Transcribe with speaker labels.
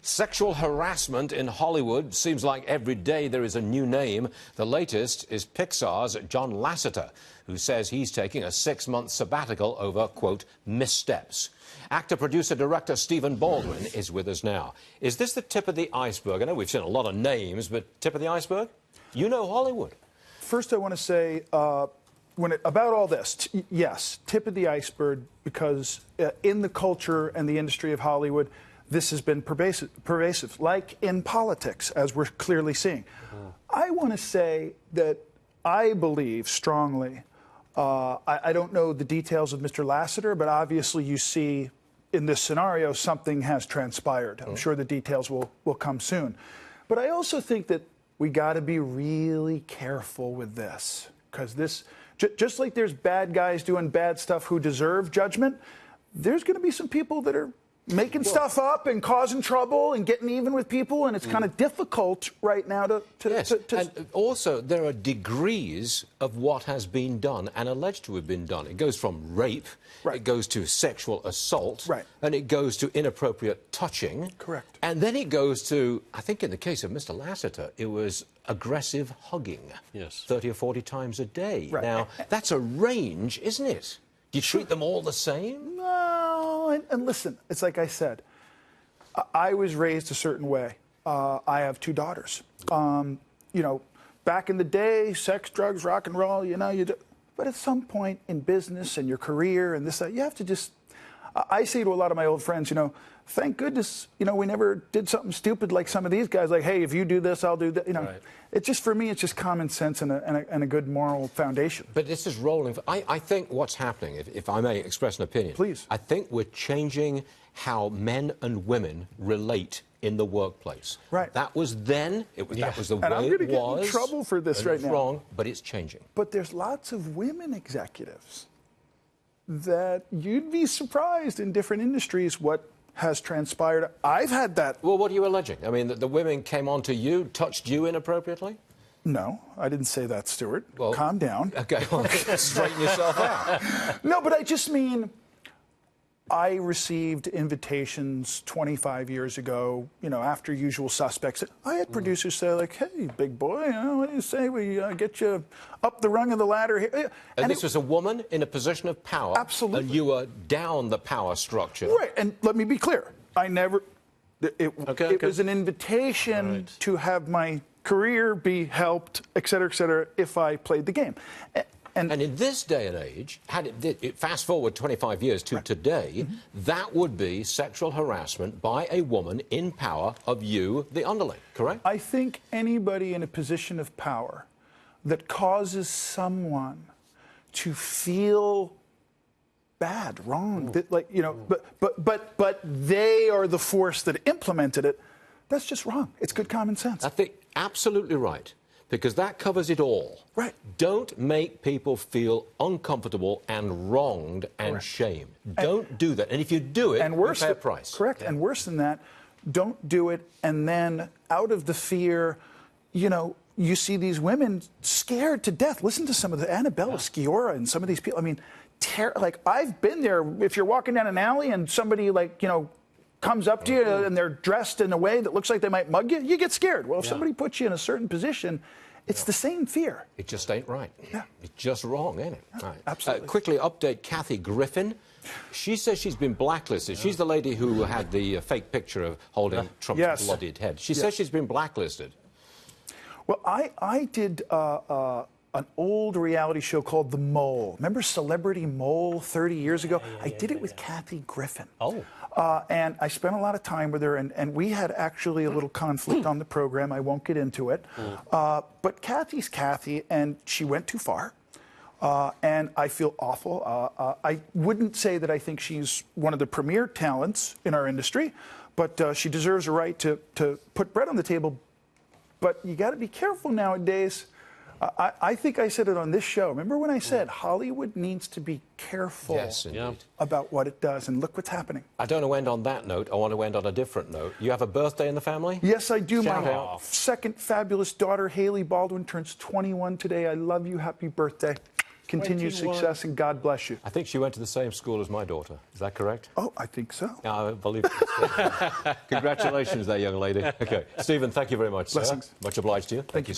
Speaker 1: Sexual harassment in Hollywood seems like every day there is a new name. The latest is Pixar's John Lasseter, who says he's taking a 6-month sabbatical over, quote, missteps. Actor, producer, director Stephen Baldwin is with us now. Is this the tip of the iceberg? I know we've seen a lot of names, but tip of the iceberg? You know Hollywood.
Speaker 2: First, I want to say about all this, yes, tip of the iceberg, because in the culture and the industry of Hollywood, this has been pervasive, like in politics, as we're clearly seeing. I want to say that I believe strongly, I don't know the details of Mr. Lasseter, but obviously you see in this scenario something has transpired. I'm sure the details will come soon. But I also think that we got to be really careful with this, because this, just like there's bad guys doing bad stuff who deserve judgment, there's going to be some people that are making stuff up and causing trouble and getting even with people, and it's kind of difficult right now to
Speaker 1: And also, there are degrees of what has been done and alleged to have been done. It goes from rape, it goes to sexual assault, and it goes to inappropriate touching.
Speaker 2: Correct.
Speaker 1: And then it goes to, I think in the case of Mr. Lasseter, it was aggressive hugging. Yes. 30 or 40 times a day. Now, that's a range, isn't it? Do you treat them all the same?
Speaker 2: No, and listen, it's like I said, I was raised a certain way. I have 2 daughters. You know, back in the day, sex, drugs, rock and roll, you know, but at some point in business and your career and this, you have to just, I say to a lot of my old friends, you know, thank goodness, you know, we never did something stupid like some of these guys, like, hey, if you do this, I'll do that. You know, it's just, for me, it's just common sense and a good moral foundation.
Speaker 1: But this is rolling. I think what's happening, if I may express an opinion.
Speaker 2: Please.
Speaker 1: I think we're changing how men and women relate in the workplace.
Speaker 2: Right.
Speaker 1: That was then. That was the way it was.
Speaker 2: And I'm going to get in trouble for this right now.
Speaker 1: It's wrong, but it's changing.
Speaker 2: But there's lots of women executives that you'd be surprised in different industries what has transpired. I've had that.
Speaker 1: Well, what are you alleging? I mean, that the women came on to you, touched you inappropriately?
Speaker 2: No, I didn't say that, Stuart.
Speaker 1: Well,
Speaker 2: calm down.
Speaker 1: Okay, well, straighten yourself out.
Speaker 2: No, but I just mean, I received invitations 25 years ago, you know, after Usual Suspects. I had producers say, like, hey, big boy, you know, what do you say we get you up the rung of the ladder here?
Speaker 1: And this was a woman in a position of power.
Speaker 2: Absolutely.
Speaker 1: And you were down the power structure.
Speaker 2: Right, and let me be clear. I never, it was an invitation to have my career be helped, et cetera, if I played the game.
Speaker 1: And in this day and age, fast forward 25 years to today, that would be sexual harassment by a woman in power of you, the underling, correct?
Speaker 2: I think anybody in a position of power that causes someone to feel bad, wrong, that, like, you know, but they are the force that implemented it, that's just wrong. It's good common sense.
Speaker 1: I think absolutely right. Because that covers it all.
Speaker 2: Right.
Speaker 1: Don't make people feel uncomfortable and wronged and shamed. Don't do that. And if you do it, you pay a price.
Speaker 2: Correct. And worse than that, don't do it, and then out of the fear, you know, you see these women scared to death. Listen to some of the Annabella Sciorra and some of these people. I mean, like, I've been there. If you're walking down an alley and somebody, like, you know, comes up to you and they're dressed in a way that looks like they might mug you, you get scared. Well, if somebody puts you in a certain position, it's the same fear.
Speaker 1: It just ain't right. It's just wrong, ain't it? Right.
Speaker 2: Absolutely.
Speaker 1: Quickly update Kathy Griffin. She says she's been blacklisted. She's the lady who had the fake picture of holding Trump's bloodied head. She says she's been blacklisted.
Speaker 2: Well, I did an old reality show called The Mole. Remember Celebrity Mole 30 years ago? I did it with Kathy Griffin. And I spent a lot of time with her, and we had actually a little conflict on the program. I won't get into it. But Kathy's Kathy, and she went too far. And I feel awful. I wouldn't say that I think she's one of the premier talents in our industry, but she deserves a right to put bread on the table. But you got to be careful nowadays. I think I said it on this show. Remember when I said Hollywood needs to be careful about what it does, and look what's happening.
Speaker 1: I don't want to end on that note. I want to end on a different note. You have a birthday in the family?
Speaker 2: Yes, I do.
Speaker 1: Shout
Speaker 2: My
Speaker 1: out.
Speaker 2: second fabulous daughter, Haley Baldwin, turns 21 today. I love you. Happy birthday. continued
Speaker 3: 21.
Speaker 2: success, and God bless you.
Speaker 1: I think she went to the same school as my daughter. Is that correct?
Speaker 2: Oh, I think so.
Speaker 1: I believe it. Congratulations there, young lady. Okay. Stephen, thank you very much, sir.
Speaker 2: Blessings.
Speaker 1: Much obliged to you.
Speaker 2: Thank you,
Speaker 1: sir.